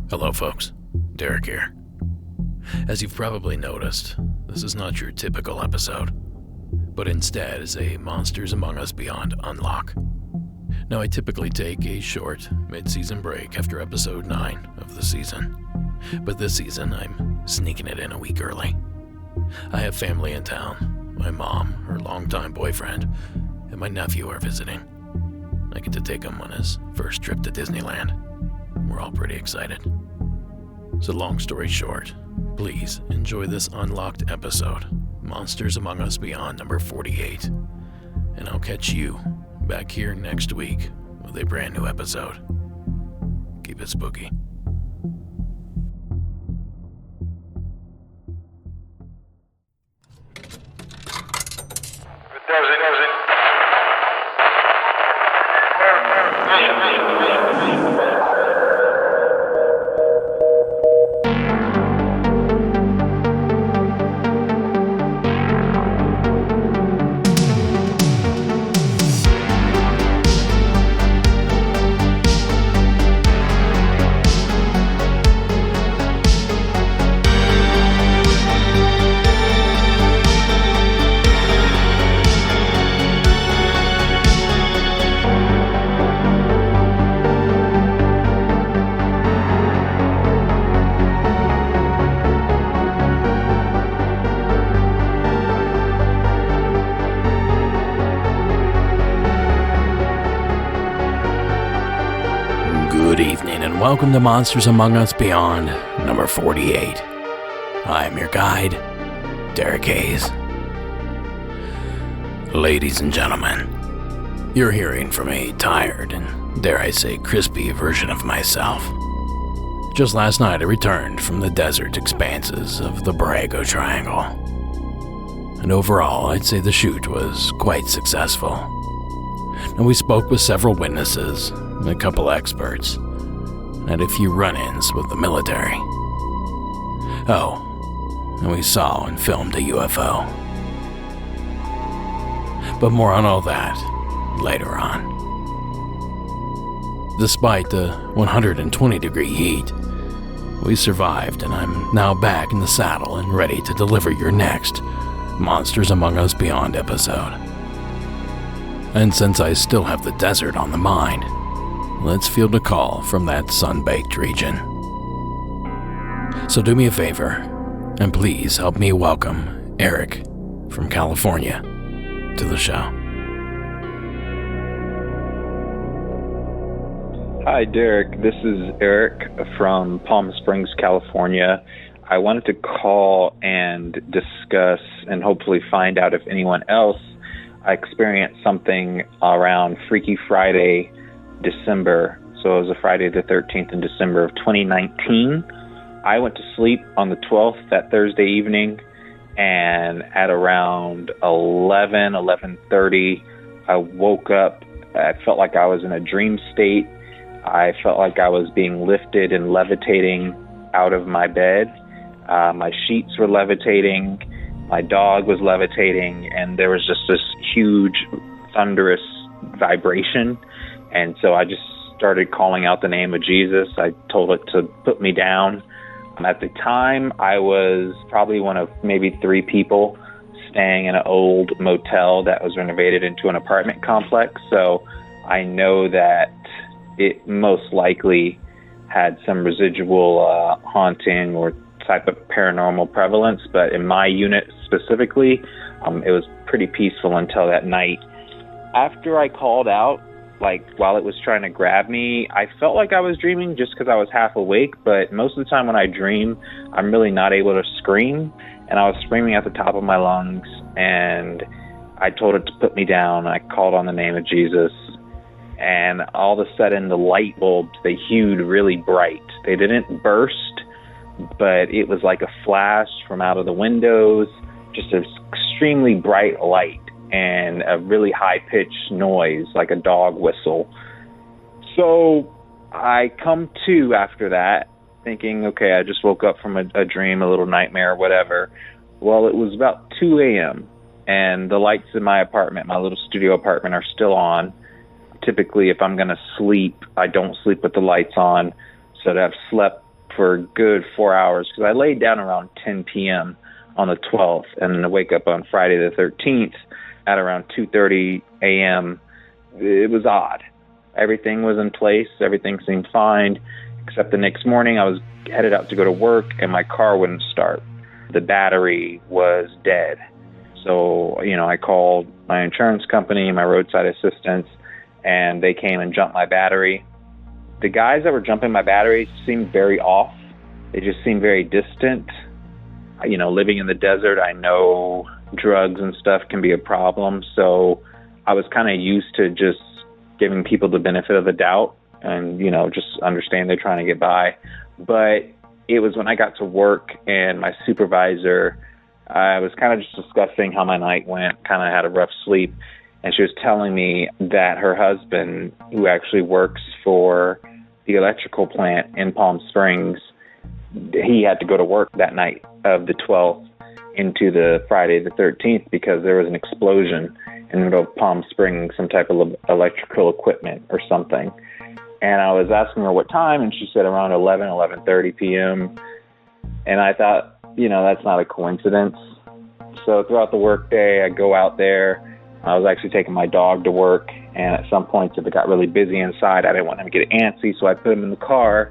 Hello folks, Derek here. As you've probably noticed, this is not your typical episode, but instead is a Monsters Among Us Beyond unlock. Now I typically take a short, mid-season break after episode 9 of the season, but this season I'm sneaking it in a week early. I have family in town, my mom, her longtime boyfriend, and my nephew are visiting. I get to take him on his first trip to Disneyland. We're all pretty excited. So long story short, please enjoy this unlocked episode, Monsters Among Us Beyond number 48. And I'll catch you back here next week with a brand new episode. Keep it spooky. Good evening and welcome to Monsters Among Us Beyond number 48. I am your guide, Derek Hayes. Ladies and gentlemen, you're hearing from a tired and, dare I say, crispy version of myself. Just last night I returned from the desert expanses of the Borrego Triangle. And overall, I'd say the shoot was quite successful. And we spoke with several witnesses, a couple experts, and had a few run-ins with the military. Oh, and we saw and filmed a UFO. But more on all that later on. Despite the 120-degree heat, we survived, and I'm now back in the saddle and ready to deliver your next Monsters Among Us Beyond episode. And since I still have the desert on the mind, let's field a call from that sun-baked region. So do me a favor, and please help me welcome Eric from California to the show. Hi, Derek. This is Eric from Palm Springs, California. I wanted to call and discuss and hopefully find out if anyone else experienced something around Freaky Friday, December. So it was a Friday the 13th in December of 2019. I went to sleep on the 12th that Thursday evening, and at around 11:30, I woke up. I felt like I was in a dream state. I felt like I was being lifted and levitating out of my bed. My sheets were levitating. My dog was levitating, and there was just this huge, thunderous vibration. And so I just started calling out the name of Jesus. I told it to put me down. At the time, I was probably one of maybe 3 people staying in an old motel that was renovated into an apartment complex. So I know that it most likely had some residual haunting or type of paranormal prevalence. But in my unit specifically, it was pretty peaceful until that night. After I called out, while it was trying to grab me, I felt like I was dreaming just because I was half awake, but most of the time when I dream, I'm really not able to scream, and I was screaming at the top of my lungs, and I told it to put me down. I called on the name of Jesus, and all of a sudden the light bulbs, they hued really bright. They didn't burst, but it was like a flash from out of the windows, just an extremely bright light, and a really high-pitched noise, like a dog whistle. So I come to after that, thinking, okay, I just woke up from a dream, a little nightmare, whatever. Well, it was about 2 a.m., and the lights in my apartment, my little studio apartment, are still on. Typically, if I'm going to sleep, I don't sleep with the lights on, so to have slept for a good 4 hours because I laid down around 10 p.m. on the 12th and then I wake up on Friday the 13th at around 2:30 a.m. It was odd. Everything was in place. Everything seemed fine, except the next morning I was headed out to go to work and my car wouldn't start. The battery was dead. So, I called my insurance company, my roadside assistance, and they came and jumped my battery. The guys that were jumping my battery seemed very off. They just seemed very distant. Living in the desert, I know drugs and stuff can be a problem. So I was kind of used to just giving people the benefit of the doubt and, just understand they're trying to get by. But it was when I got to work and my supervisor, I was kind of just discussing how my night went, kind of had a rough sleep. And she was telling me that her husband, who actually works for the electrical plant in Palm Springs, he had to go to work that night of the 12th into the Friday the 13th because there was an explosion in the middle of Palm Springs, some type of electrical equipment or something. And I was asking her what time, and she said around 11:30 p.m. And I thought, that's not a coincidence. So throughout the workday, I go out there. I was actually taking my dog to work, and at some points, if it got really busy inside, I didn't want him to get antsy, so I put him in the car.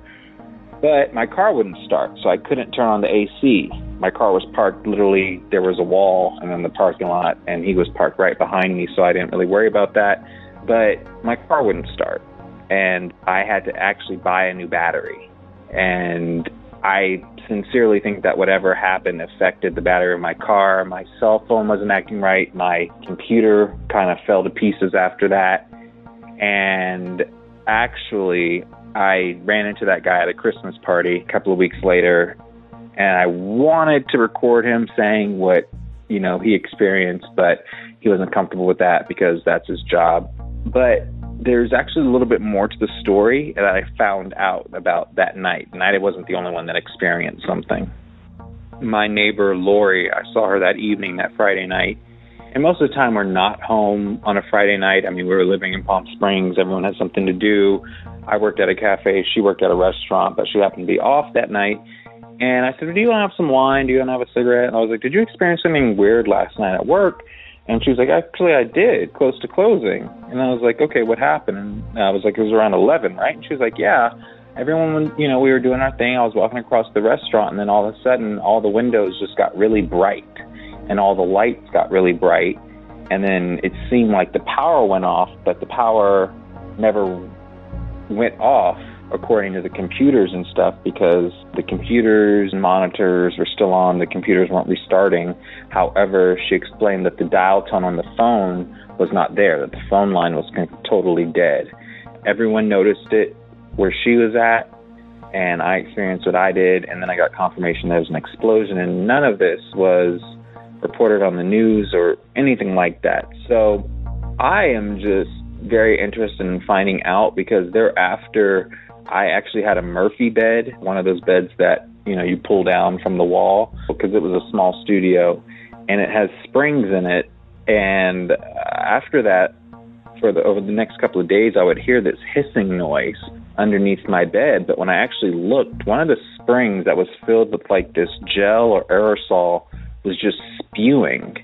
But my car wouldn't start, so I couldn't turn on the AC. My car was parked literally, there was a wall and then the parking lot, and he was parked right behind me, so I didn't really worry about that. But my car wouldn't start, and I had to actually buy a new battery. And I sincerely think that whatever happened affected the battery of my car. My cell phone wasn't acting right. My computer kind of fell to pieces after that. And actually, I ran into that guy at a Christmas party a couple of weeks later, and I wanted to record him saying what, he experienced, but he wasn't comfortable with that because that's his job. But there's actually a little bit more to the story that I found out about that night, and I wasn't the only one that experienced something. My neighbor, Lori, I saw her that evening, that Friday night, and most of the time we're not home on a Friday night. I mean, we were living in Palm Springs. Everyone had something to do. I worked at a cafe. She worked at a restaurant, but she happened to be off that night. And I said, do you want to have some wine? Do you want to have a cigarette? And I was like, did you experience something weird last night at work? And she was like, actually, I did, close to closing. And I was like, okay, what happened? And I was like, it was around 11, right? And she was like, yeah. Everyone, we were doing our thing. I was walking across the restaurant, and then all of a sudden, all the windows just got really bright, and all the lights got really bright. And then it seemed like the power went off, but the power never went off, according to the computers and stuff, because the computers and monitors were still on. The computers weren't restarting. However, she explained that the dial tone on the phone was not there, that the phone line was totally dead. Everyone noticed it where she was at, and I experienced what I did, and then I got confirmation there was an explosion, and none of this was reported on the news or anything like that. So I am just very interested in finding out, because thereafter I actually had a Murphy bed, one of those beds that, you pull down from the wall, because it was a small studio, and it has springs in it. And after that, over the next couple of days, I would hear this hissing noise underneath my bed. But when I actually looked, one of the springs that was filled with like this gel or aerosol was just spewing,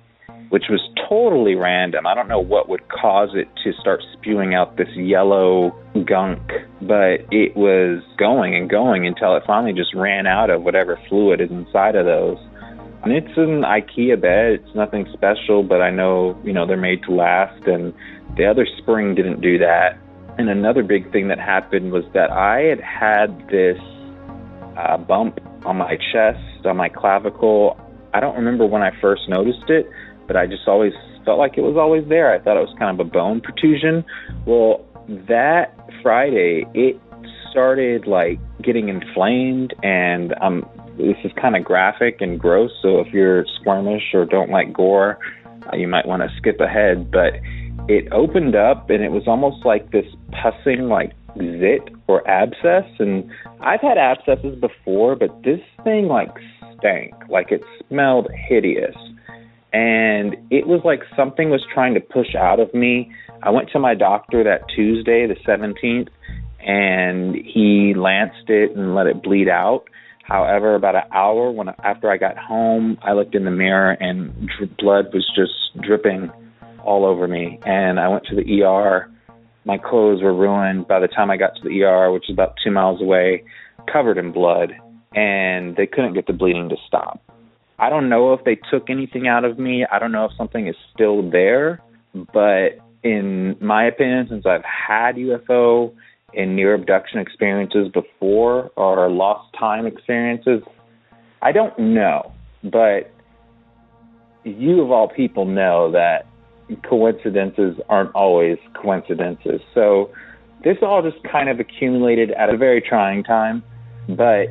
which was totally random. I don't know what would cause it to start spewing out this yellow gunk, but it was going and going until it finally just ran out of whatever fluid is inside of those. And it's an IKEA bed. It's nothing special, but I know, they're made to last, and the other spring didn't do that. And another big thing that happened was that I had this bump on my chest, on my clavicle. I don't remember when I first noticed it, but I just always felt like it was always there. I thought it was kind of a bone protrusion. Well, that Friday, it started like getting inflamed, and this is kind of graphic and gross, so if you're squirmish or don't like gore, you might want to skip ahead. But it opened up, and it was almost like this pussing, like zit or abscess. And I've had abscesses before, but this thing like stank, like it smelled hideous. And it was like something was trying to push out of me. I went to my doctor that Tuesday, the 17th, and he lanced it and let it bleed out. However, about an hour after I got home, I looked in the mirror and blood was just dripping all over me. And I went to the ER. My clothes were ruined by the time I got to the ER, which is about 2 miles away, covered in blood, and they couldn't get the bleeding to stop. I don't know if they took anything out of me. I don't know if something is still there, but in my opinion, since I've had UFO and near abduction experiences before or lost time experiences, I don't know, but you of all people know that coincidences aren't always coincidences. So this all just kind of accumulated at a very trying time, but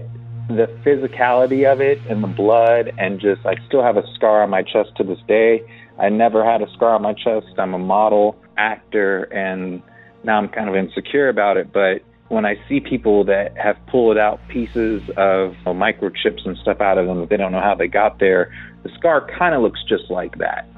the physicality of it and the blood and just, I still have a scar on my chest to this day. I never had a scar on my chest. I'm a model, actor, and now I'm kind of insecure about it, but when I see people that have pulled out pieces of microchips and stuff out of them, they don't know how they got there, the scar kind of looks just like that.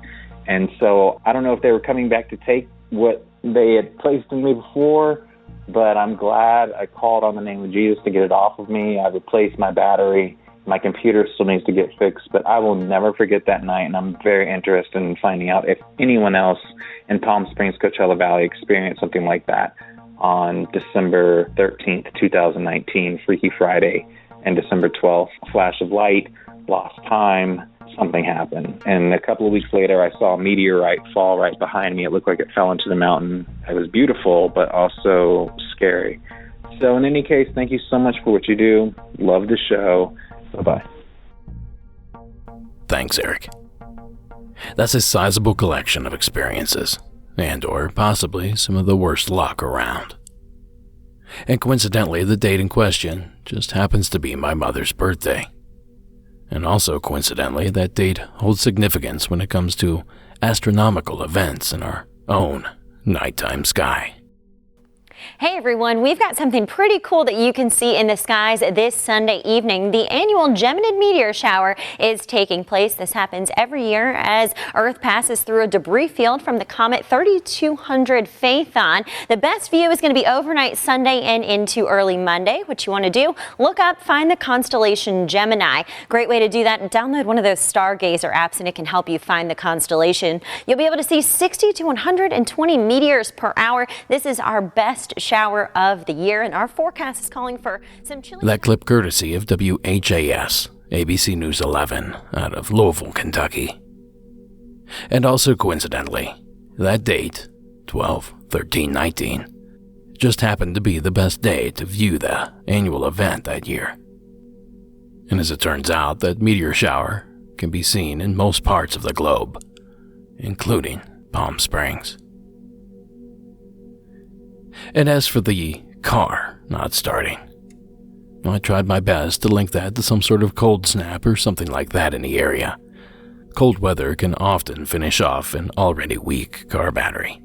And so I don't know if they were coming back to take what they had placed in me before, but I'm glad I called on the name of Jesus to get it off of me. I replaced my battery. My computer still needs to get fixed, but I will never forget that night, and I'm very interested in finding out if anyone else in Palm Springs, Coachella Valley experienced something like that on December 13th, 2019, Freaky Friday, and December 12th, flash of light, lost time, something happened. And a couple of weeks later, I saw a meteorite fall right behind me. It looked like it fell into the mountain. It was beautiful, but also scary. So in any case, thank you so much for what you do. Love the show. Bye-bye. Thanks, Eric. That's a sizable collection of experiences, and or possibly some of the worst luck around. And coincidentally, the date in question just happens to be my mother's birthday. And also coincidentally, that date holds significance when it comes to astronomical events in our own nighttime sky. Hey everyone, we've got something pretty cool that you can see in the skies this Sunday evening. The annual Geminid meteor shower is taking place. This happens every year as Earth passes through a debris field from the comet 3200 Phaethon. The best view is going to be overnight Sunday and into early Monday. What you want to do, look up, find the constellation Gemini. Great way to do that, download one of those stargazer apps and it can help you find the constellation. You'll be able to see 60 to 120 meteors per hour. This is our best shower of the year, and our forecast is calling for some chilly. That clip courtesy of WHAS, ABC News 11, out of Louisville, Kentucky. And also coincidentally, that date, 12/13/19, just happened to be the best day to view the annual event that year. And as it turns out, that meteor shower can be seen in most parts of the globe, including Palm Springs. And as for the car not starting, I tried my best to link that to some sort of cold snap or something like that in the area. Cold weather can often finish off an already weak car battery.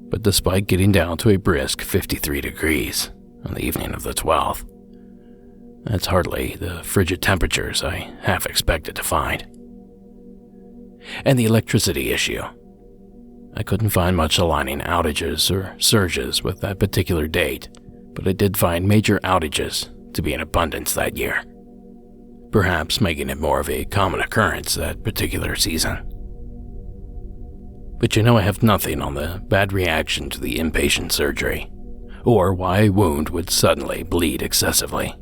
But despite getting down to a brisk 53 degrees on the evening of the 12th, that's hardly the frigid temperatures I half expected to find. And the electricity issue. I couldn't find much aligning outages or surges with that particular date, but I did find major outages to be in abundance that year, perhaps making it more of a common occurrence that particular season. But I have nothing on the bad reaction to the inpatient surgery, or why a wound would suddenly bleed excessively.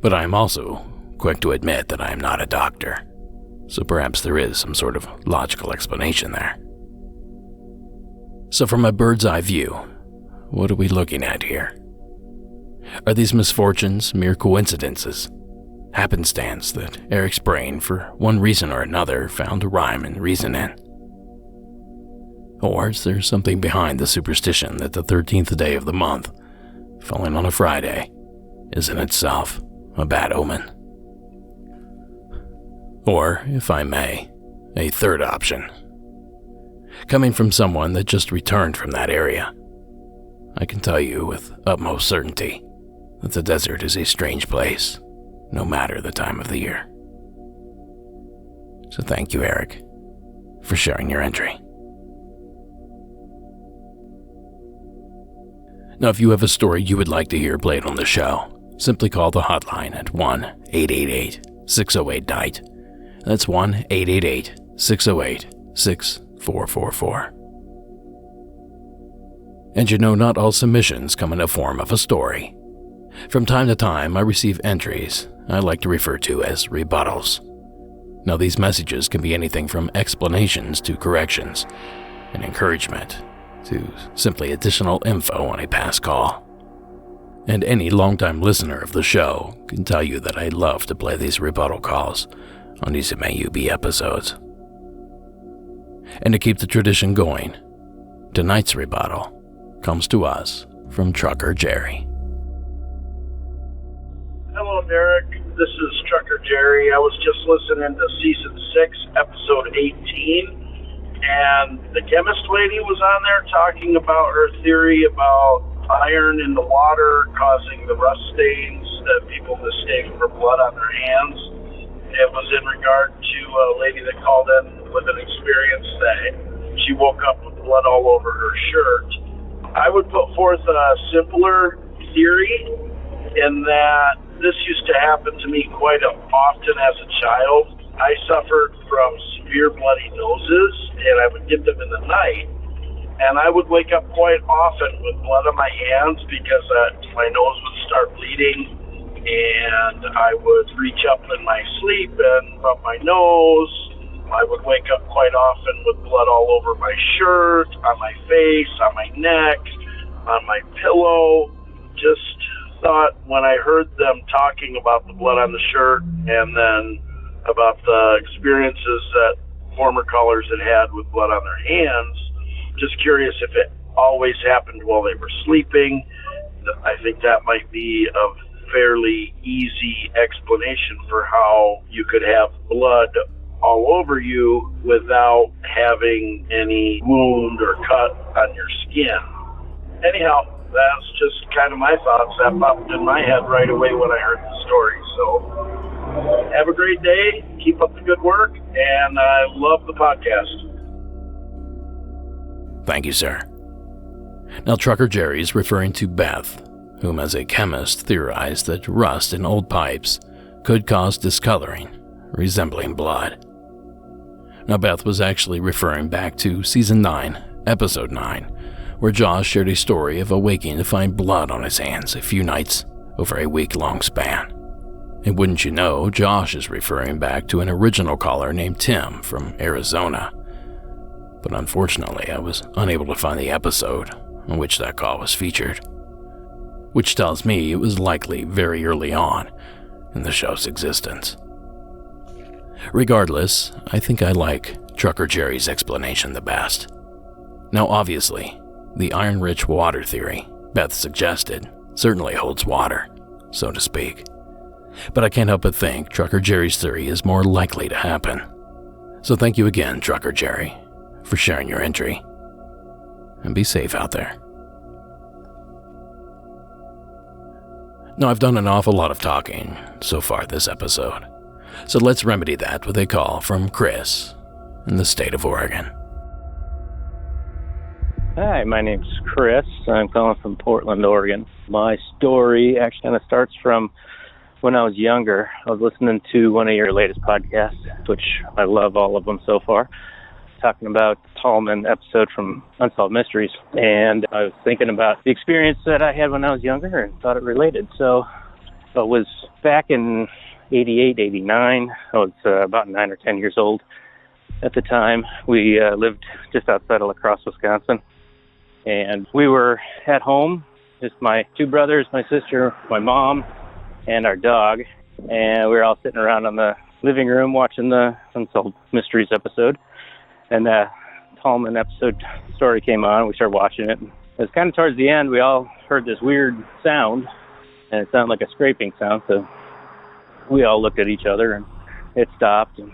But I am also quick to admit that I am not a doctor, so perhaps there is some sort of logical explanation there. So from a bird's eye view, what are we looking at here? Are these misfortunes mere coincidences? Happenstance that Eric's brain, for one reason or another, found a rhyme and reason in? Or is there something behind the superstition that the 13th day of the month, falling on a Friday, is in itself a bad omen? Or, if I may, a third option. Coming from someone that just returned from that area, I can tell you with utmost certainty that the desert is a strange place, no matter the time of the year. So thank you, Eric, for sharing your entry. Now, if you have a story you would like to hear played on the show, simply call the hotline at 1-888-608-NIGHT. That's 1-888-608-6444. And you know, not all submissions come in the form of a story. From time to time, I receive entries I like to refer to as rebuttals. Now, these messages can be anything from explanations to corrections, and encouragement to simply additional info on a past call. And any longtime listener of the show can tell you that I love to play these rebuttal calls on these MAUB episodes. And to keep the tradition going, tonight's rebuttal comes to us from Trucker Jerry. Hello, Derek. This is Trucker Jerry. I was just listening to Season 6, Episode 18, and the chemist lady was on there talking about her theory about iron in the water causing the rust stains that people mistake for blood on their hands. It was in regard to a lady that called in with an experience that she woke up with blood all over her shirt. I would put forth a simpler theory in that this used to happen to me quite often as a child. I suffered from severe bloody noses, and I would get them in the night. And I would wake up quite often with blood on my hands because my nose would start bleeding, and I would reach up in my sleep and rub my nose. I would wake up quite often with blood all over my shirt, on my face, on my neck, on my pillow. Just thought when I heard them talking about the blood on the shirt and then about the experiences that former callers had with blood on their hands, just curious if it always happened while they were sleeping. I think that might be a fairly easy explanation for how you could have blood all over you without having any wound or cut on your skin. Anyhow, that's just kind of my thoughts. That popped in my head right away when I heard the story. So have a great day. Keep up the good work. And I love the podcast. Thank you, sir. Now, Trucker Jerry is referring to Beth, whom as a chemist theorized that rust in old pipes could cause discoloring, resembling blood. Now, Beth was actually referring back to Season 9, Episode 9, where Josh shared a story of awaking to find blood on his hands a few nights over a week-long span. And wouldn't you know, Josh is referring back to an original caller named Tim from Arizona. But unfortunately, I was unable to find the episode on which that call was featured, which tells me it was likely very early on in the show's existence. Regardless, I think I like Trucker Jerry's explanation the best. Now, obviously, the iron-rich water theory Beth suggested certainly holds water, so to speak. But I can't help but think Trucker Jerry's theory is more likely to happen. So thank you again, Trucker Jerry, for sharing your entry. And be safe out there. Now, I've done an awful lot of talking so far this episode, so let's remedy that with a call from Chris in the state of Oregon. Hi, my name's Chris. I'm calling from Portland, Oregon. My story actually kind of starts from when I was younger. I was listening to one of your latest podcasts, which I love all of them so far, talking about Tallman episode from Unsolved Mysteries. And I was thinking about the experience that I had when I was younger and thought it related. So it was back in 88, 89. I was about 9 or 10 years old at the time. We lived just outside of La Crosse, Wisconsin. And we were at home, just my 2 brothers, my sister, my mom, and our dog. And we were all sitting around in the living room watching the Unsolved Mysteries episode. And the Tallman episode story came on. We started watching it. It was kind of towards the end, we all heard this weird sound, and it sounded like a scraping sound. So we all looked at each other, and it stopped. And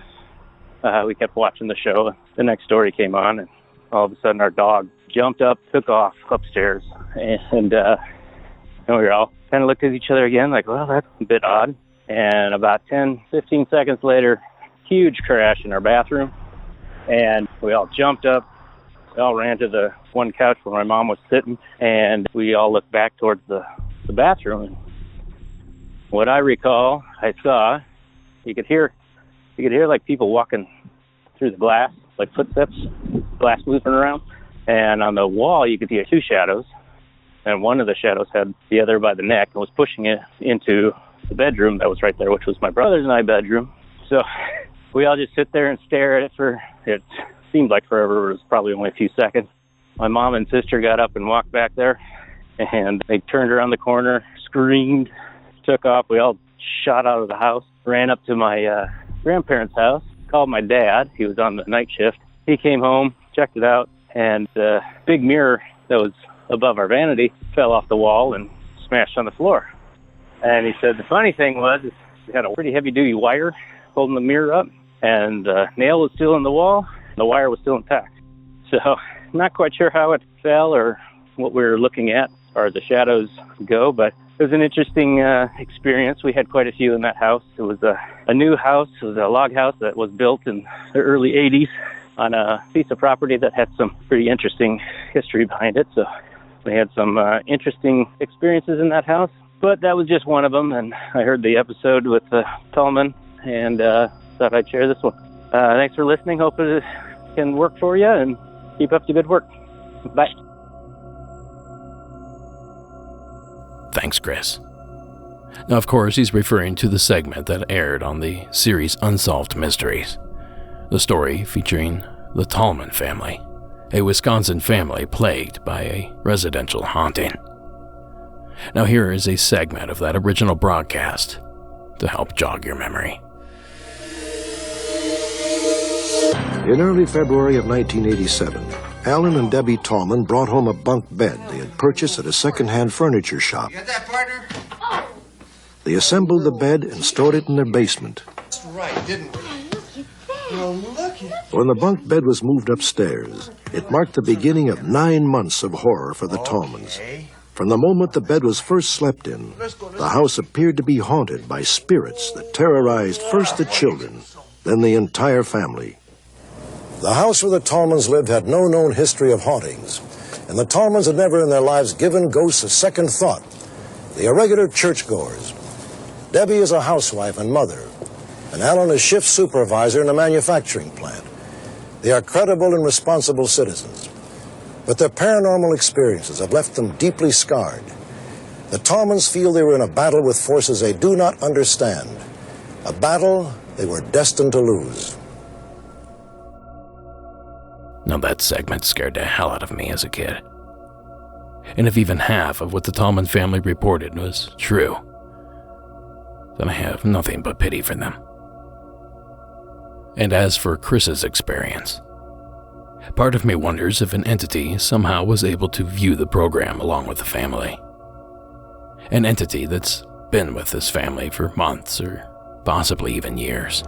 we kept watching the show. The next story came on, and all of a sudden our dog jumped up, took off upstairs, and we were all kind of looked at each other again, like, well, that's a bit odd. And about 10, 15 seconds later, huge crash in our bathroom, and we all jumped up, We all ran to the one couch where my mom was sitting, and we all looked back towards the bathroom. And what I recall, I saw, you could hear like people walking through the glass, like footsteps, glass moving around. And on the wall, you could see two shadows. And one of the shadows had the other by the neck and was pushing it into the bedroom that was right there, which was my brother's and I bedroom. So we all just sit there and stare at it it seemed like forever. It was probably only a few seconds. My mom and sister got up and walked back there, and they turned around the corner, screamed, took off. We all shot out of the house, ran up to my grandparents' house, called my dad. He was on the night shift. He came home, checked it out, and the big mirror that was above our vanity fell off the wall and smashed on the floor. And he said the funny thing was we had a pretty heavy-duty wire holding the mirror up, and the nail was still in the wall, and the wire was still intact. So I'm not quite sure how it fell or what we were looking at as far as the shadows go, but it was an interesting experience. We had quite a few in that house. It was a new house. It was a log house that was built in the early 80s on a piece of property that had some pretty interesting history behind it. So we had some interesting experiences in that house. But that was just one of them, and I heard the episode with Tallman, and thought I'd share this one. Thanks for listening. Hope it can work for you, and keep up the good work. Bye. Thanks, Chris. Now, of course, he's referring to the segment that aired on the series Unsolved Mysteries. The story featuring the Tallman family, a Wisconsin family plagued by a residential haunting. Now here is a segment of that original broadcast to help jog your memory. In early February of 1987, Alan and Debbie Tallman brought home a bunk bed they had purchased at a second-hand furniture shop. You got that, partner? Oh. They assembled the bed and stored it in their basement. That's right, didn't we? Well, look at... When the bunk bed was moved upstairs, it marked the beginning of 9 months of horror for the Tallmans. From the moment the bed was first slept in, the house appeared to be haunted by spirits that terrorized first the children, then the entire family. The house where the Tallmans lived had no known history of hauntings, and the Tallmans had never in their lives given ghosts a second thought. They are regular churchgoers. Debbie is a housewife and mother, and Alan is shift supervisor in a manufacturing plant. They are credible and responsible citizens, but their paranormal experiences have left them deeply scarred. The Tallmans feel they were in a battle with forces they do not understand, a battle they were destined to lose. Now that segment scared the hell out of me as a kid. And if even half of what the Tallman family reported was true, then I have nothing but pity for them. And as for Chris's experience, part of me wonders if an entity somehow was able to view the program along with the family. An entity that's been with this family for months or possibly even years.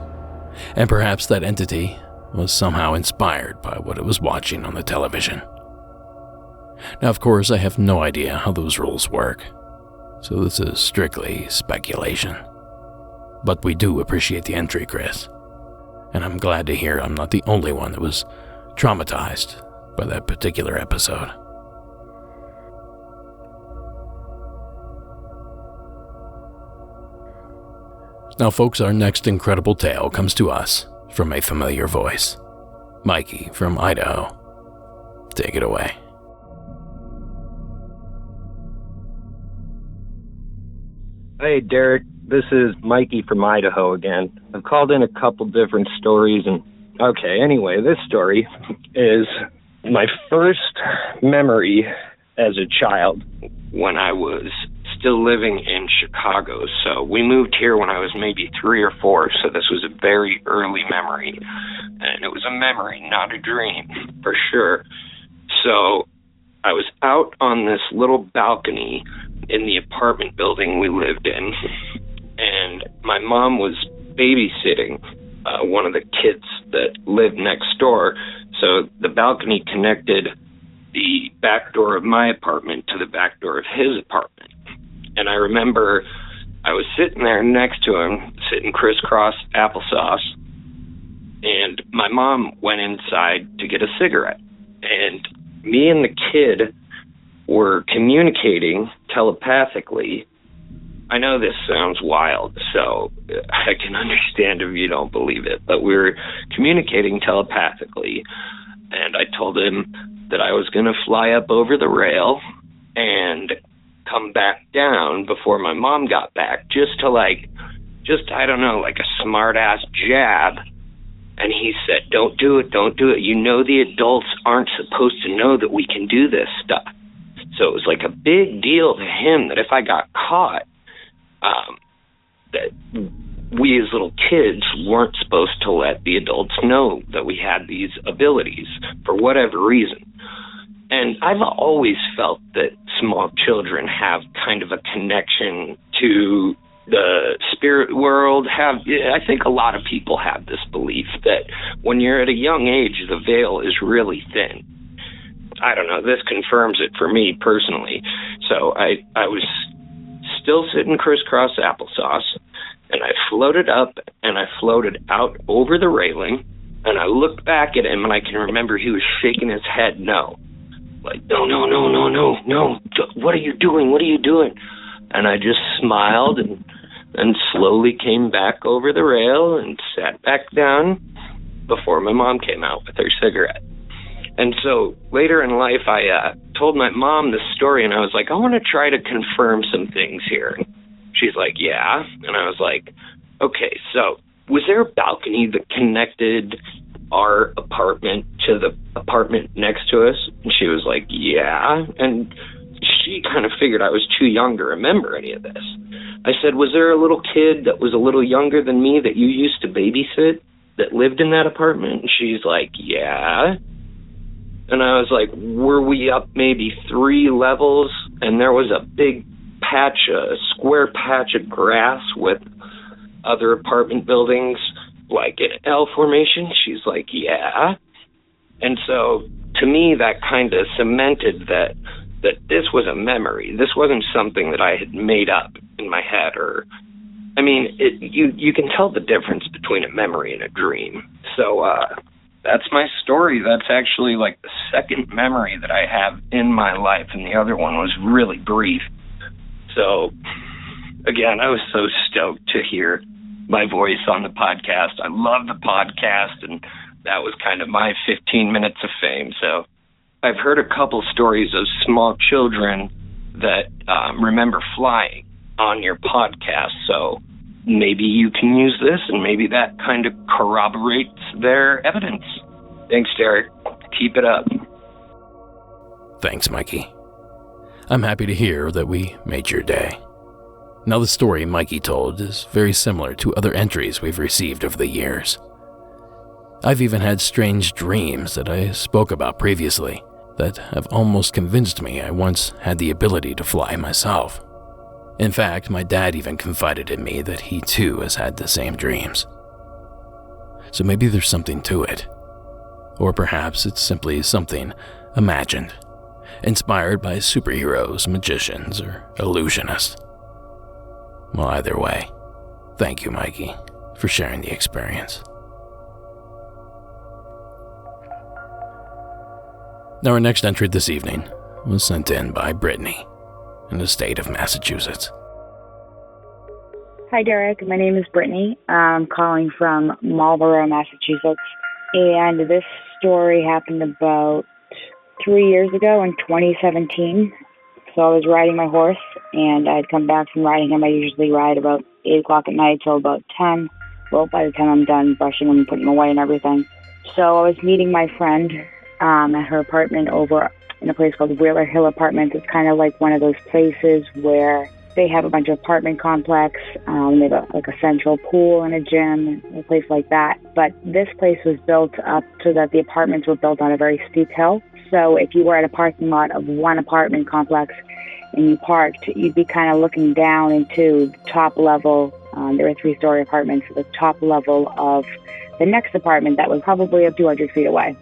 And perhaps that entity was somehow inspired by what it was watching on the television. Now, of course, I have no idea how those rules work, so this is strictly speculation. But we do appreciate the entry, Chris, and I'm glad to hear I'm not the only one that was traumatized by that particular episode. Now, folks, our next incredible tale comes to us from a familiar voice. Mikey from Idaho. Take it away. Hey, Derek. This is Mikey from Idaho again. I've called in a couple different stories and... Okay, anyway, this story is my first memory as a child when I was still living in Chicago. So we moved here when I was maybe 3 or 4, so this was a very early memory. And it was a memory, not a dream, for sure. So I was out on this little balcony in the apartment building we lived in, and my mom was babysitting one of the kids that lived next door. So the balcony connected the back door of my apartment to the back door of his apartment. And I remember I was sitting there next to him, sitting crisscross applesauce, and my mom went inside to get a cigarette. and me and the kid were communicating telepathically. I know this sounds wild, so I can understand if you don't believe it, but we were communicating telepathically, and I told him that I was going to fly up over the rail and come back down before my mom got back, just I don't know, like a smart-ass jab. And he said, don't do it. You know the adults aren't supposed to know that we can do this stuff. So it was like a big deal to him that if I got caught, that we as little kids weren't supposed to let the adults know that we had these abilities for whatever reason. And I've always felt that small children have kind of a connection to the spirit world. I think a lot of people have this belief that when you're at a young age, the veil is really thin. I don't know, this confirms it for me personally. So I was still sitting crisscross applesauce, and I floated up and I floated out over the railing, and I looked back at him, and I can remember he was shaking his head no. Like, no, what are you doing? And I just smiled and slowly came back over the rail and sat back down before my mom came out with her cigarette. And so later in life, I told my mom this story, and I was like, I want to try to confirm some things here. She's like, yeah. And I was like, okay, so was there a balcony that connected our apartment to the apartment next to us? And she was like, yeah. And she kind of figured I was too young to remember any of this. I said, was there a little kid that was a little younger than me that you used to babysit that lived in that apartment? And she's like, yeah. And I was like, were we up maybe 3 levels? And there was a big patch, a square patch of grass with other apartment buildings, like an L formation? She's like, yeah. And so to me, that kind of cemented that this was a memory. This wasn't something that I had made up in my head, or, I mean, you can tell the difference between a memory and a dream. So that's my story. That's actually like the second memory that I have in my life, and the other one was really brief. So, again, I was so stoked to hear my voice on the podcast. I love the podcast, and that was kind of my 15 minutes of fame. So I've heard a couple stories of small children that remember flying on your podcast. So maybe you can use this, and maybe that kind of corroborates their evidence. Thanks, Derek. Keep it up. Thanks, Mikey. I'm happy to hear that we made your day. Now, the story Mikey told is very similar to other entries we've received over the years. I've even had strange dreams that I spoke about previously that have almost convinced me I once had the ability to fly myself. In fact, my dad even confided in me that he too has had the same dreams. So maybe there's something to it. Or perhaps it's simply something imagined, inspired by superheroes, magicians, or illusionists. Well, either way, thank you, Mikey, for sharing the experience. Now, our next entry this evening was sent in by Brittany in the state of Massachusetts. Hi, Derek. My name is Brittany. I'm calling from Marlborough, Massachusetts. And this story happened about 3 years ago in 2017. So I was riding my horse, and I'd come back from riding him. I usually ride about 8 o'clock at night till about 10. Well, by the time I'm done brushing him and putting him away and everything. So I was meeting my friend at her apartment over in a place called Wheeler Hill Apartments. It's kind of like one of those places where they have a bunch of apartment complex. They have like a central pool and a gym, a place like that. But this place was built up so that the apartments were built on a very steep hill. So if you were at a parking lot of one apartment complex and you parked, you'd be kind of looking down into the top level. There were 3-story apartments, the top level of the next apartment that was probably 200 feet away.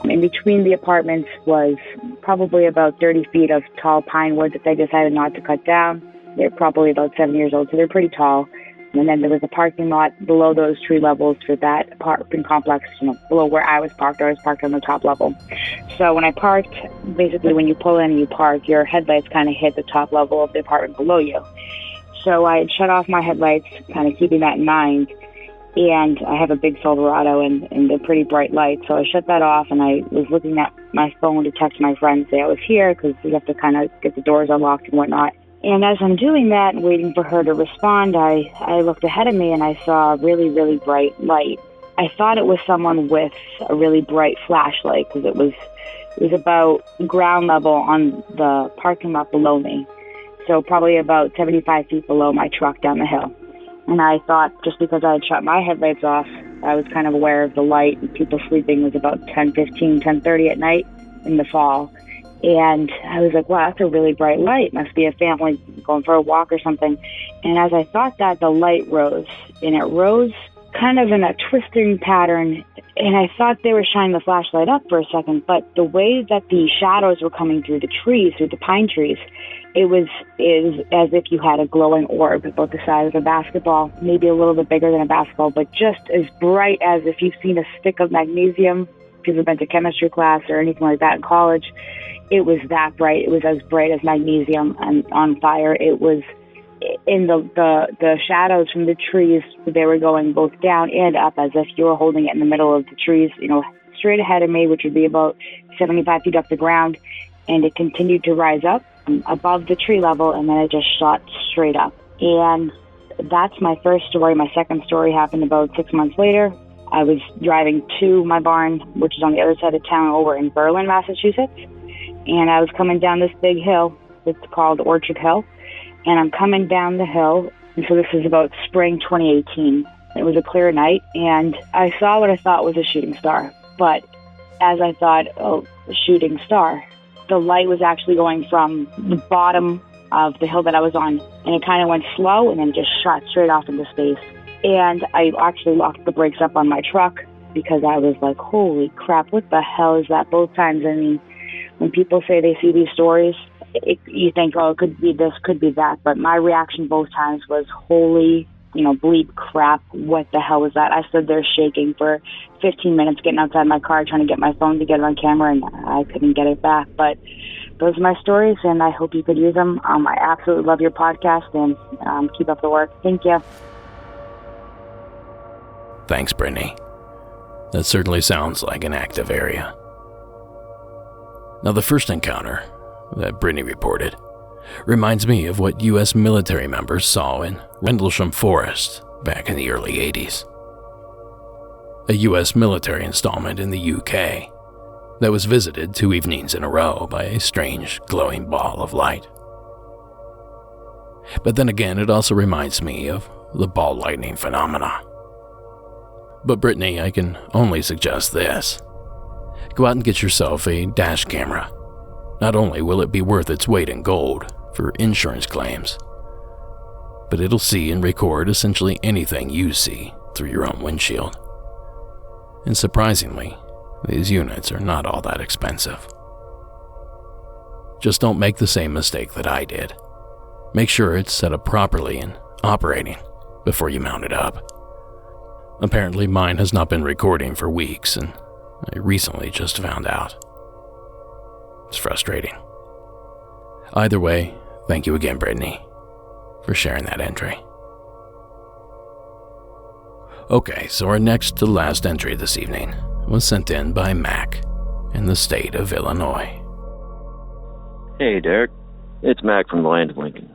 In between the apartments was probably about 30 feet of tall pine wood that they decided not to cut down. They're probably about 7 years old, so they're pretty tall. And then there was a parking lot below those tree levels for that apartment complex, below where I was parked. I was parked on the top level. So when I parked, basically when you pull in and you park, your headlights kind of hit the top level of the apartment below you. So I had shut off my headlights, kind of keeping that in mind. And I have a big Silverado and a pretty bright light. So I shut that off, and I was looking at my phone to text my friend, say I was here, because we have to kind of get the doors unlocked and whatnot. And as I'm doing that and waiting for her to respond, I looked ahead of me and I saw a really, really bright light. I thought it was someone with a really bright flashlight, because it was about ground level on the parking lot below me. So probably about 75 feet below my truck down the hill. And I thought, just because I had shut my headlights off, I was kind of aware of the light, and people sleeping was about 10:30 at night in the fall. And I was like, wow, that's a really bright light. Must be a family going for a walk or something. And as I thought that, the light rose. And it rose kind of in a twisting pattern. And I thought they were shining the flashlight up for a second. But the way that the shadows were coming through the trees, through the pine trees, it was as if you had a glowing orb about the size of a basketball, maybe a little bit bigger than a basketball, but just as bright as if you've seen a stick of magnesium, if you've been to chemistry class or anything like that in college. It was that bright. It was as bright as magnesium and on fire. It was in the shadows from the trees. They were going both down and up, as if you were holding it in the middle of the trees, straight ahead of me, which would be about 75 feet off the ground. And it continued to rise up above the tree level, and then it just shot straight up. And that's my first story. My second story happened about 6 months later. I was driving to my barn, which is on the other side of town over in Berlin, Massachusetts. And I was coming down this big hill. It's called Orchard Hill. And I'm coming down the hill. And so this is about spring 2018. It was a clear night. And I saw what I thought was a shooting star. But as I thought, a shooting star, the light was actually going from the bottom of the hill that I was on. And it kind of went slow and then just shot straight off into space. And I actually locked the brakes up on my truck, because I was like, holy crap, what the hell is that? Both times, I mean, when people say they see these stories, you think, oh, it could be this, could be that. But my reaction both times was, holy, bleep crap, what the hell was that? I stood there shaking for 15 minutes, getting outside my car, trying to get my phone to get it on camera, and I couldn't get it back. But those are my stories, and I hope you could use them. I absolutely love your podcast, and keep up the work. Thank you. Thanks, Brittany. That certainly sounds like an active area. Now, the first encounter that Brittany reported reminds me of what U.S. military members saw in Rendlesham Forest back in the early 80s. A U.S. military installment in the UK that was visited 2 evenings in a row by a strange glowing ball of light. But then again, it also reminds me of the ball lightning phenomena. But Brittany, I can only suggest this. Go out and get yourself a dash camera. Not only will it be worth its weight in gold for insurance claims, but it'll see and record essentially anything you see through your own windshield. And surprisingly, these units are not all that expensive. Just don't make the same mistake that I did. Make sure it's set up properly and operating before you mount it up. Apparently mine has not been recording for weeks, and I recently just found out. It's frustrating. Either way, thank you again, Brittany, for sharing that entry. Okay, so our next to last entry this evening was sent in by Mac in the state of Illinois. Hey, Derek. It's Mac from the land of Lincoln.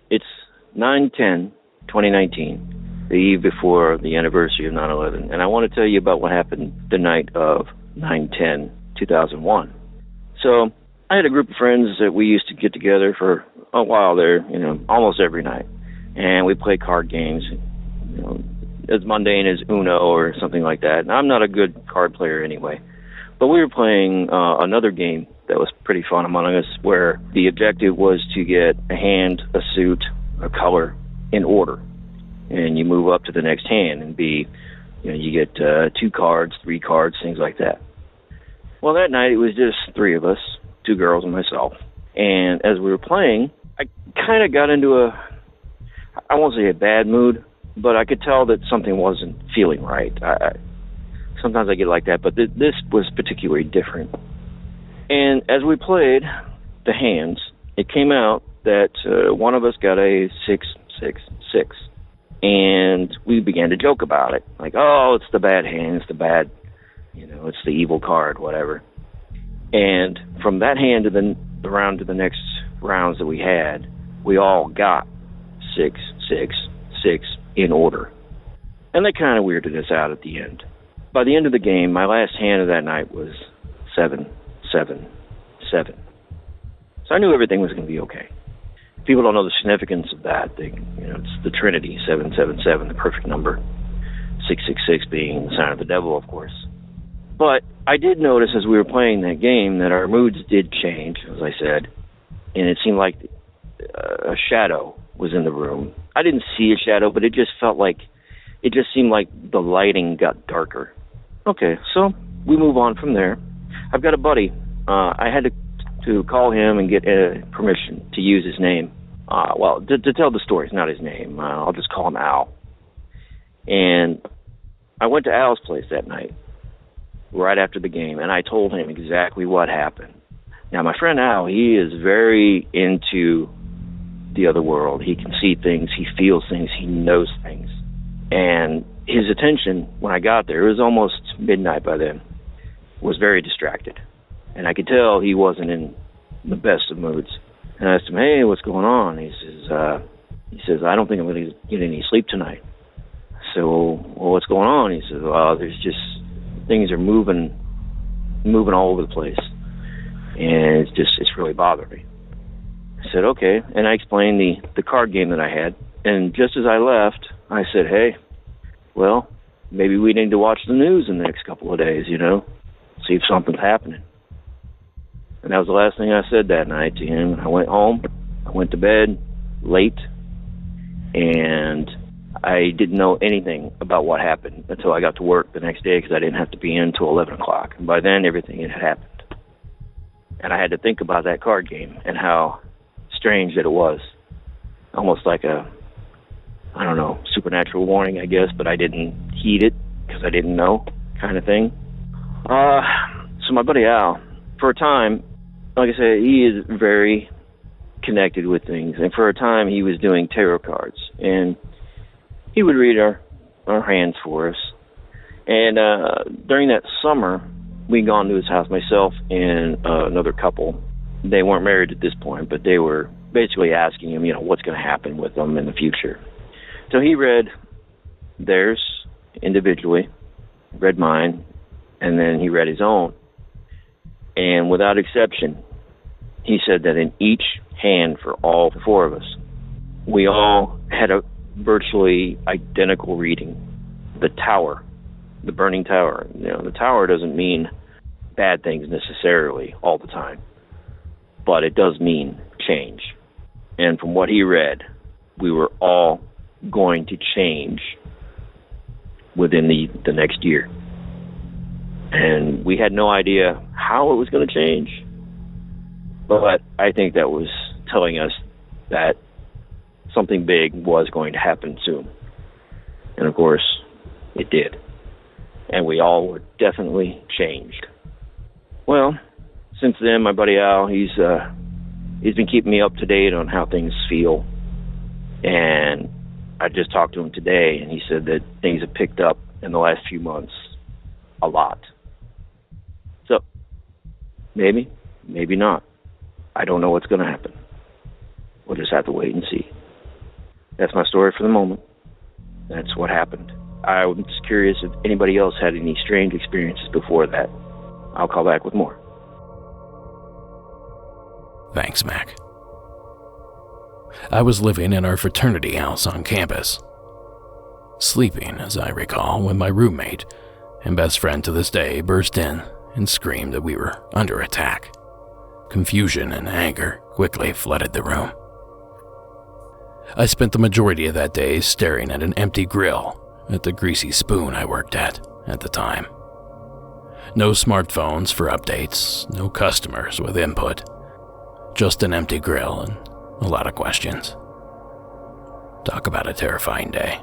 It's 9/10/2019. the eve before the anniversary of 9/11, and I want to tell you about what happened the night of 9/10/2001. So I had a group of friends that we used to get together for a while there, almost every night, and we play card games, as mundane as Uno or something like that. And I'm not a good card player anyway, but we were playing another game that was pretty fun among us, where the objective was to get a hand, a suit, a color in order. And you move up to the next hand and you get 2 cards, 3 cards, things like that. Well, that night it was just 3 of us, 2 girls and myself. And as we were playing, I kind of got into I won't say a bad mood, but I could tell that something wasn't feeling right. Sometimes I get like that, but this was particularly different. And as we played the hands, it came out that one of us got a 666. And we began to joke about it. Like, oh, it's the bad hand, it's the bad, it's the evil card, whatever. And from that hand to the round to the next rounds that we had, we all got 666 in order. And that kind of weirded us out at the end. By the end of the game, my last hand of that night was 777. So I knew everything was going to be okay. People don't know the significance of that. It's the Trinity, 777, the perfect number. 666 being the sign of the devil, of course. But I did notice as we were playing that game that our moods did change, as I said, and it seemed like a shadow was in the room. I didn't see a shadow, but it just seemed like the lighting got darker. Okay, so we move on from there. I've got a buddy. I had to call him and get permission to use his name. To tell the story, it's not his name. I'll just call him Al. And I went to Al's place that night, right after the game, and I told him exactly what happened. Now, my friend Al, he is very into the other world. He can see things, he feels things, he knows things. And his attention, when I got there, it was almost midnight by then, was very distracted. And I could tell he wasn't in the best of moods. And I asked him, hey, what's going on? He says, I don't think I'm going to get any sleep tonight. So, well, what's going on? He says, well, there's just, things are moving all over the place. And it's really bothering me. I said, okay. And I explained the card game that I had. And just as I left, I said, hey, well, maybe we need to watch the news in the next couple of days, see if something's happening. And that was the last thing I said that night to him. I went home, I went to bed late, and I didn't know anything about what happened until I got to work the next day because I didn't have to be in until 11 o'clock. And by then, everything had happened. And I had to think about that card game and how strange that it was. Almost like supernatural warning, I guess, but I didn't heed it because I didn't know kind of thing. So my buddy Al, for a time, like I said, he is very connected with things. And for a time, he was doing tarot cards. And he would read our hands for us. And during that summer, we'd gone to his house, myself and another couple. They weren't married at this point, but they were basically asking him, what's going to happen with them in the future. So he read theirs individually, read mine, and then he read his own. And without exception, he said that in each hand for all four of us, we all had a virtually identical reading. The tower, the burning tower. The tower doesn't mean bad things necessarily all the time, but it does mean change. And from what he read, we were all going to change within the next year. And we had no idea how it was going to change. But I think that was telling us that something big was going to happen soon. And of course, it did. And we all were definitely changed. Well, since then, my buddy Al, he's been keeping me up to date on how things feel. And I just talked to him today, and he said that things have picked up in the last few months a lot. So, maybe not. I don't know what's going to happen. We'll just have to wait and see. That's my story for the moment. That's what happened. I was just curious if anybody else had any strange experiences before that. I'll call back with more. Thanks, Mac. I was living in our fraternity house on campus. Sleeping, as I recall, when my roommate and best friend to this day burst in and screamed that we were under attack. Confusion and anger quickly flooded the room. I spent the majority of that day staring at an empty grill at the greasy spoon I worked at the time. No smartphones for updates, no customers with input, just an empty grill and a lot of questions. Talk about a terrifying day.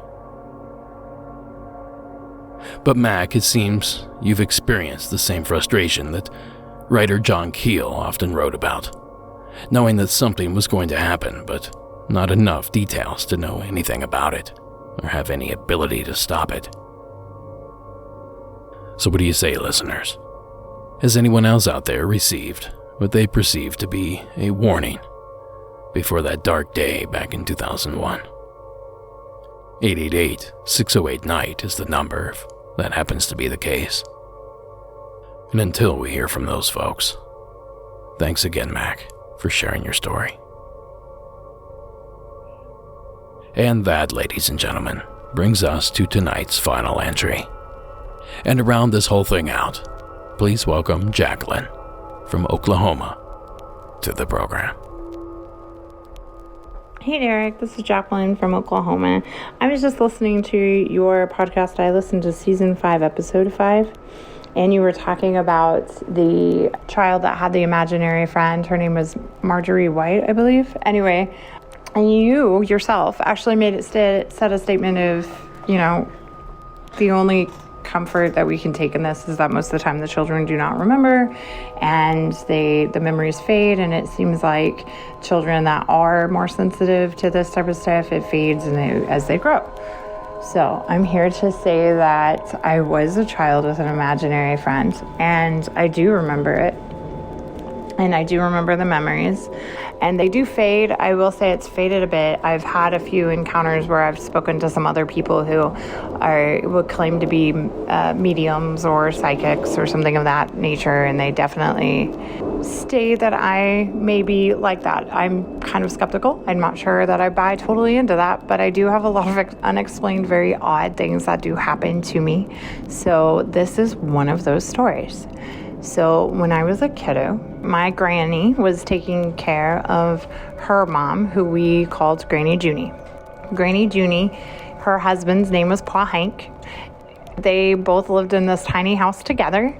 But Mac, it seems you've experienced the same frustration that writer John Keel often wrote about, knowing that something was going to happen, but not enough details to know anything about it or have any ability to stop it. So what do you say, listeners? Has anyone else out there received what they perceive to be a warning before that dark day back in 2001? 888-608-NIGHT is the number if that happens to be the case. And until we hear from those folks, thanks again, Mac, for sharing your story. And that, ladies and gentlemen, brings us to tonight's final entry. And to round this whole thing out, please welcome Jacqueline from Oklahoma to the program. Hey Derek, this is Jacqueline from Oklahoma. I was just listening to your podcast. I listened to season 5, episode 5, and you were talking about the child that had the imaginary friend. Her name was Marjorie White, I believe. Anyway, and you yourself actually made it said a statement of, the only comfort that we can take in this is that most of the time the children do not remember, and the memories fade, and it seems like children that are more sensitive to this type of stuff, it fades as they grow. So I'm here to say that I was a child with an imaginary friend, and I do remember it, and I do remember the memories, and they do fade. I will say it's faded a bit. I've had a few encounters where I've spoken to some other people who would claim to be mediums or psychics or something of that nature, and they definitely state that I may be like that. I'm kind of skeptical. I'm not sure that I buy totally into that, but I do have a lot of unexplained, very odd things that do happen to me. So this is one of those stories. So when I was a kiddo, my granny was taking care of her mom, who we called Granny Junie. Granny Junie, her husband's name was Pa Hank. They both lived in this tiny house together.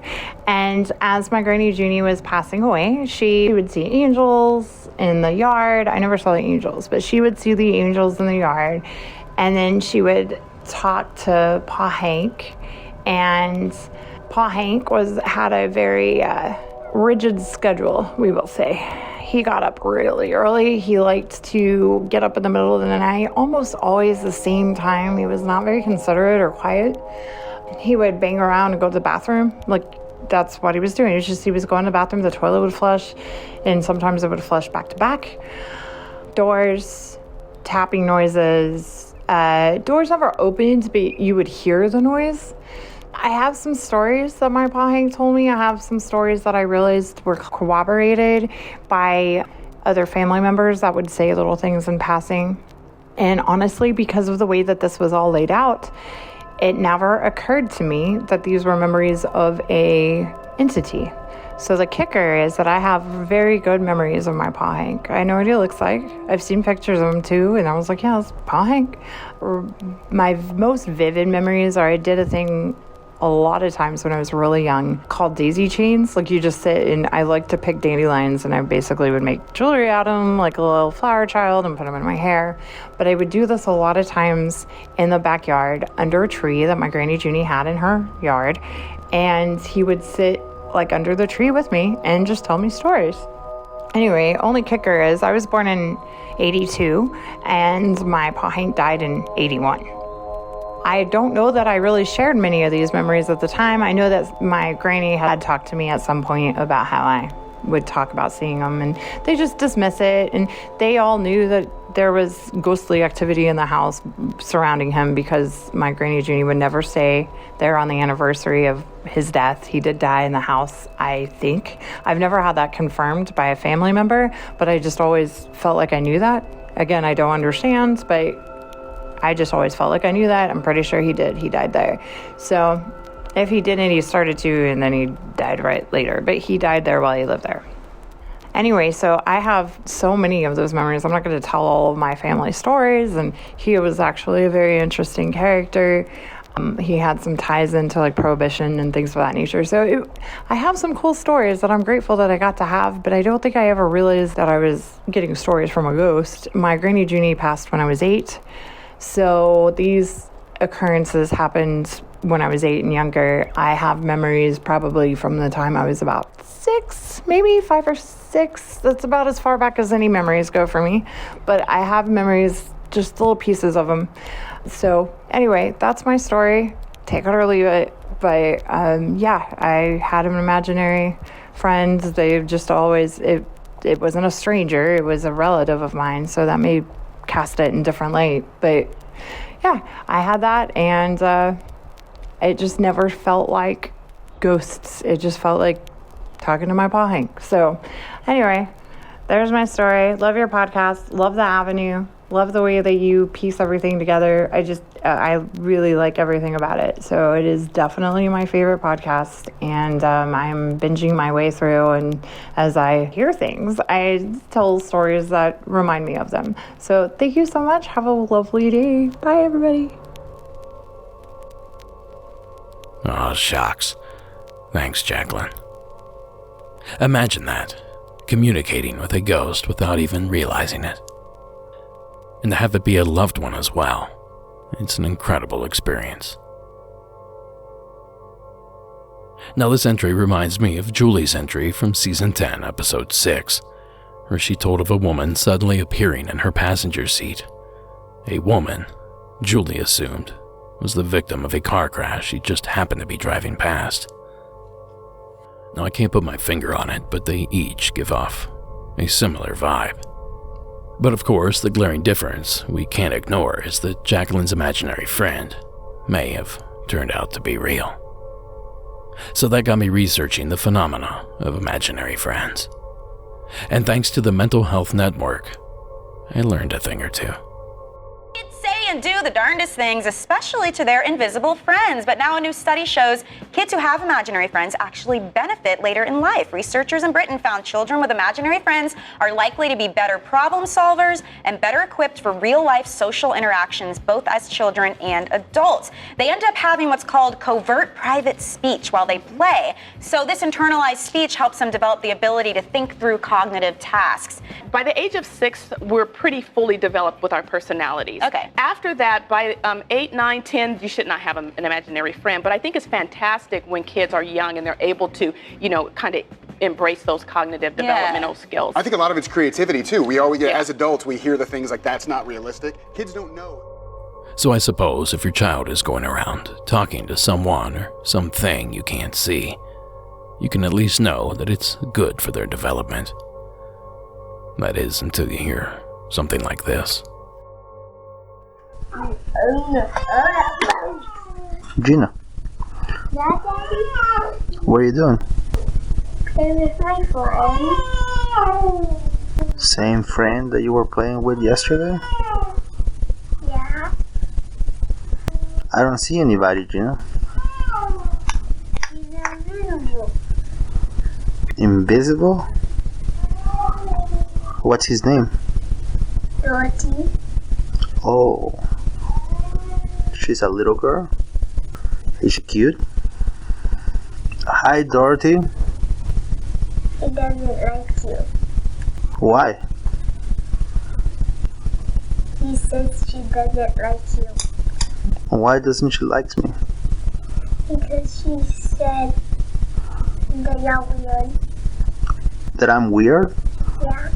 And as my Granny Junie was passing away, she would see angels in the yard. I never saw the angels, but she would see the angels in the yard. And then she would talk to Pa Hank, and Pa Hank had a very rigid schedule, we will say. He got up really early. He liked to get up in the middle of the night, almost always the same time. He was not very considerate or quiet. He would bang around and go to the bathroom. That's what he was doing. He was going to the bathroom, the toilet would flush, and sometimes it would flush back to back. Doors, tapping noises. Doors never opened, but you would hear the noise. I have some stories that my Pa Hank told me. I have some stories that I realized were corroborated by other family members that would say little things in passing. And honestly, because of the way that this was all laid out, it never occurred to me that these were memories of a entity. So the kicker is that I have very good memories of my Pa Hank. I know what he looks like. I've seen pictures of him too, and I was like, yeah, it's Pa Hank. My most vivid memories are I did a thing a lot of times when I was really young called daisy chains. You just sit, and I like to pick dandelions, and I basically would make jewelry out of them, like a little flower child, and put them in my hair. But I would do this a lot of times in the backyard under a tree that my Granny Junie had in her yard, and he would sit under the tree with me and just tell me stories. Anyway, only kicker is I was born in 82 and my Pa Hank died in 81. I don't know that I really shared many of these memories at the time. I know that my granny had talked to me at some point about how I would talk about seeing them, and they just dismiss it, and they all knew that there was ghostly activity in the house surrounding him because my Granny Junie would never stay there on the anniversary of his death. He did die in the house, I think. I've never had that confirmed by a family member, but I just always felt like I knew that. Again, I don't understand, but I just always felt like I knew that. I'm pretty sure he did. He died there. So if he didn't, he started to, and then he died right later. But he died there while he lived there. Anyway, so I have so many of those memories. I'm not going to tell all of my family stories. And he was actually a very interesting character. He had some ties into Prohibition and things of that nature. So I have some cool stories that I'm grateful that I got to have, but I don't think I ever realized that I was getting stories from a ghost. My Granny Junie passed when I was 8. So these occurrences happened when I was 8 and younger. I have memories probably from the time I was about 6, maybe 5 or 6. That's about as far back as any memories go for me. But I have memories, just little pieces of them. So anyway, that's my story. Take it or leave it. But yeah, I had an imaginary friend. They've just always, it wasn't a stranger, it was a relative of mine. So that may cast it in different light. But yeah, I had that, and it just never felt like ghosts. It just felt like talking to my paw Hank. So anyway, there's my story. Love your podcast. Love the avenue. Love the way that you piece everything together. I really like everything about it. So it is definitely my favorite podcast, and I'm binging my way through, and as I hear things, I tell stories that remind me of them. So thank you so much. Have a lovely day. Bye, everybody. Oh, shucks. Thanks, Jacqueline. Imagine that, communicating with a ghost without even realizing it. And to have it be a loved one as well. It's an incredible experience. Now this entry reminds me of Julie's entry from Season 10, Episode 6, where she told of a woman suddenly appearing in her passenger seat. A woman, Julie assumed, was the victim of a car crash she just happened to be driving past. Now I can't put my finger on it, but they each give off a similar vibe. But of course, the glaring difference we can't ignore is that Jacqueline's imaginary friend may have turned out to be real. So that got me researching the phenomena of imaginary friends. And thanks to the Mental Health Network, I learned a thing or two. Kids say and do the darndest things, especially to their invisible friends. But now a new study shows kids who have imaginary friends actually benefit later in life. Researchers in Britain found children with imaginary friends are likely to be better problem solvers and better equipped for real-life social interactions, both as children and adults. They end up having what's called covert private speech while they play. So this internalized speech helps them develop the ability to think through cognitive tasks. By the age of 6, we're pretty fully developed with our personalities. Okay. After that, by 8, 9, 10, you should not have an imaginary friend. But I think it's fantastic when kids are young and they're able to, kind of embrace those cognitive developmental skills. I think a lot of it's creativity too. We always, as adults, we hear the things like that's not realistic. Kids don't know. So I suppose if your child is going around talking to someone or something you can't see, you can at least know that it's good for their development. That is, until you hear something like this. Gina, Yeah, Daddy? what are you doing? Playing with my friend. Same friend that you were playing with yesterday? Yeah. I don't see anybody, Gina. He's invisible. Invisible? What's his name? Dorothy. Oh. She's a little girl? Is she cute? Hi, Dorothy. He doesn't like you. Why? He says she doesn't like you. Why doesn't she like me? Because she said that you're weird. That I'm weird? Yeah.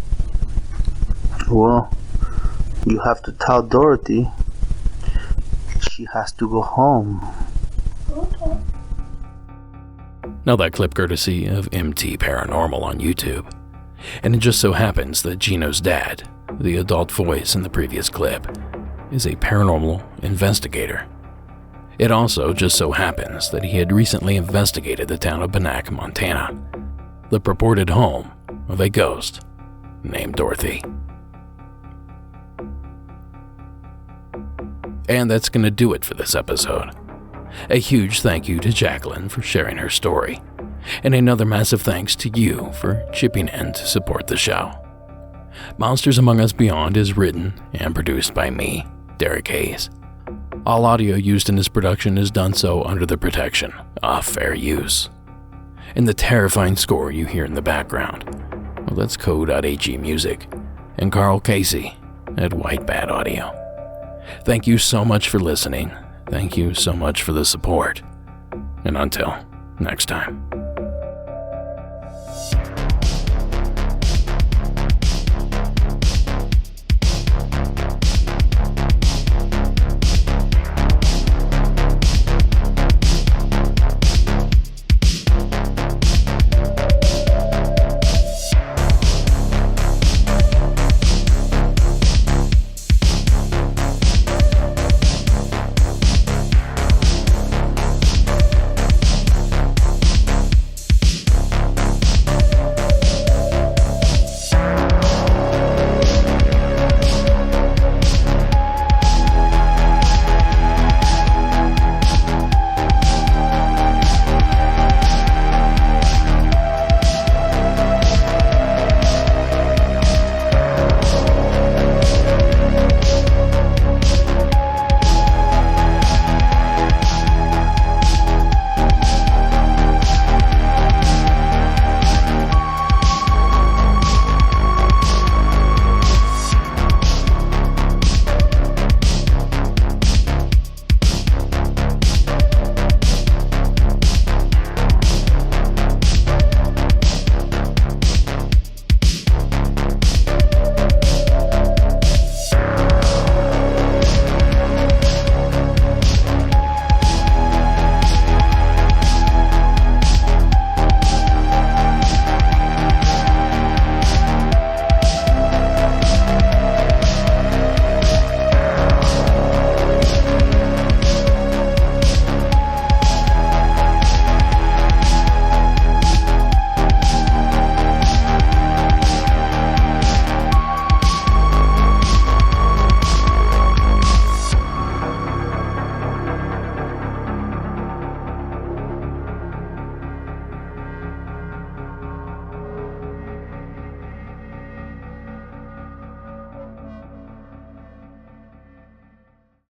Well, you have to tell Dorothy she has to go home. Okay. Now that clip courtesy of MT Paranormal on YouTube. And it just so happens that Gino's dad, the adult voice in the previous clip, is a paranormal investigator. It also just so happens that he had recently investigated the town of Bannack, Montana, the purported home of a ghost named Dorothy. And that's going to do it for this episode. A huge thank you to Jacqueline for sharing her story, and another massive thanks to you for chipping in to support the show. Monsters Among Us Beyond is written and produced by me, Derek Hayes. All audio used in this production is done so under the protection of fair use. And the terrifying score you hear in the background, well, that's Co.AG Music and Carl Casey at White Bat Audio. Thank you so much for listening, thank you so much for the support. And until next time.